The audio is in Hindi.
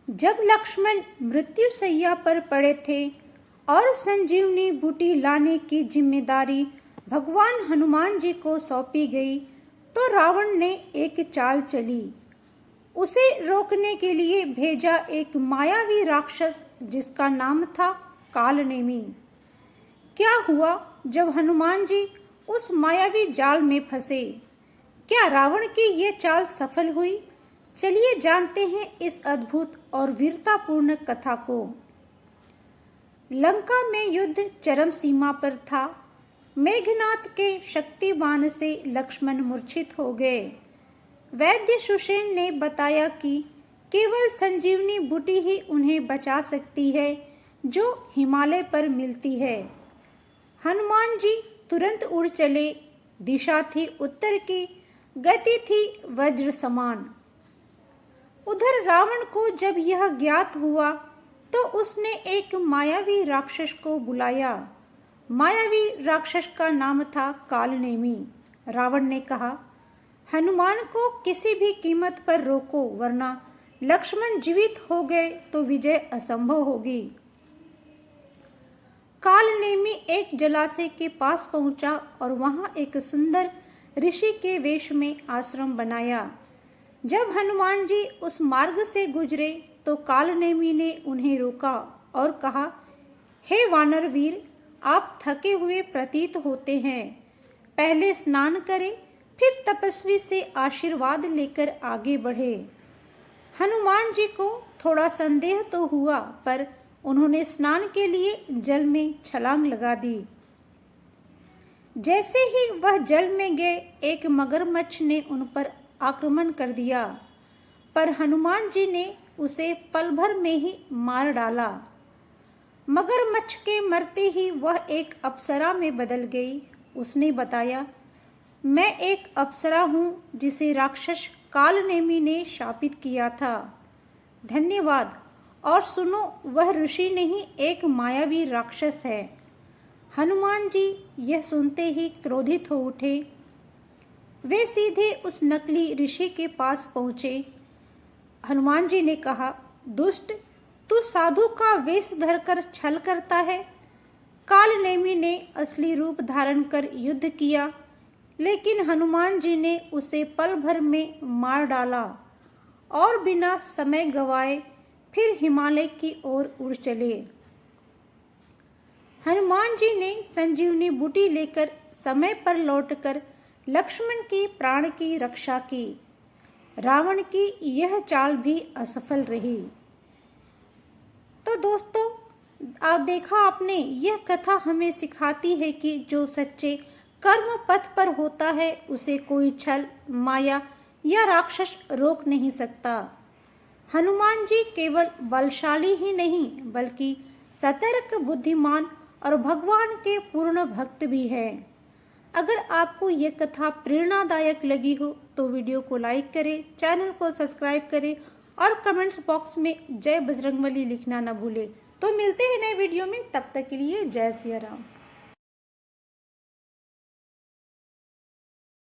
जब लक्ष्मण मृत्यु शैया पर पड़े थे और संजीवनी बूटी लाने की जिम्मेदारी भगवान हनुमान जी को सौंपी गई, तो रावण ने एक चाल चली। उसे रोकने के लिए भेजा एक मायावी राक्षस जिसका नाम था कालनेमी। क्या हुआ जब हनुमान जी उस मायावी जाल में फंसे? क्या रावण की ये चाल सफल हुई? चलिए जानते हैं इस अद्भुत और वीरतापूर्ण कथा को। लंका में युद्ध चरम सीमा पर था। मेघनाथ के शक्तिबाण से लक्ष्मण मूर्छित हो गए। वैद्य सुषेण ने बताया कि केवल संजीवनी बूटी ही उन्हें बचा सकती है, जो हिमालय पर मिलती है। हनुमान जी तुरंत उड़ चले। दिशा थी उत्तर की, गति थी वज्र समान। उधर रावण को जब यह ज्ञात हुआ तो उसने एक मायावी राक्षस को बुलाया। मायावी राक्षस का नाम था कालनेमी। रावण ने कहा, हनुमान को किसी भी कीमत पर रोको, वरना लक्ष्मण जीवित हो गए तो विजय असंभव होगी। कालनेमी एक जलाशय के पास पहुंचा और वहां एक सुंदर ऋषि के वेश में आश्रम बनाया। जब हनुमान जी उस मार्ग से गुजरे तो कालनेमी ने उन्हें रोका और कहा, हे वानर वीर, आप थके हुए प्रतीत होते हैं। पहले स्नान करें, फिर तपस्वी से आशीर्वाद लेकर आगे बढ़े। हनुमान जी को थोड़ा संदेह तो हुआ, पर उन्होंने स्नान के लिए जल में छलांग लगा दी। जैसे ही वह जल में गए, एक मगरमच्छ ने उन पर आक्रमण कर दिया, पर हनुमान जी ने उसे पल भर में ही मार डाला। मगरमच्छ के मरते ही वह एक अप्सरा में बदल गई। उसने बताया, मैं एक अप्सरा हूँ जिसे राक्षस कालनेमी ने शापित किया था। धन्यवाद। और सुनो, वह ऋषि नहीं, एक मायावी राक्षस है। हनुमान जी यह सुनते ही क्रोधित हो उठे। वे सीधे उस नकली ऋषि के पास पहुंचे। हनुमान जी ने कहा, दुष्ट, तू साधु का वेश धरकर छल करता है। कालनेमी ने असली रूप धारण कर युद्ध किया, लेकिन हनुमान जी ने उसे पल भर में मार डाला और बिना समय गवाए फिर हिमालय की ओर उड़ चले। हनुमान जी ने संजीवनी बूटी लेकर समय पर लौटकर लक्ष्मण की प्राण की रक्षा की। रावण की यह चाल भी असफल रही। तो दोस्तों, आप देखा आपने, यह कथा हमें सिखाती है कि जो सच्चे कर्म पथ पर होता है उसे कोई छल, माया या राक्षस रोक नहीं सकता। हनुमान जी केवल बलशाली ही नहीं, बल्कि सतर्क, बुद्धिमान और भगवान के पूर्ण भक्त भी हैं। अगर आपको ये कथा प्रेरणादायक लगी हो तो वीडियो को लाइक करें, चैनल को सब्सक्राइब करें और कमेंट्स बॉक्स में जय बजरंगबली लिखना न भूलें। तो मिलते हैं नए वीडियो में, तब तक के लिए जय सिया राम।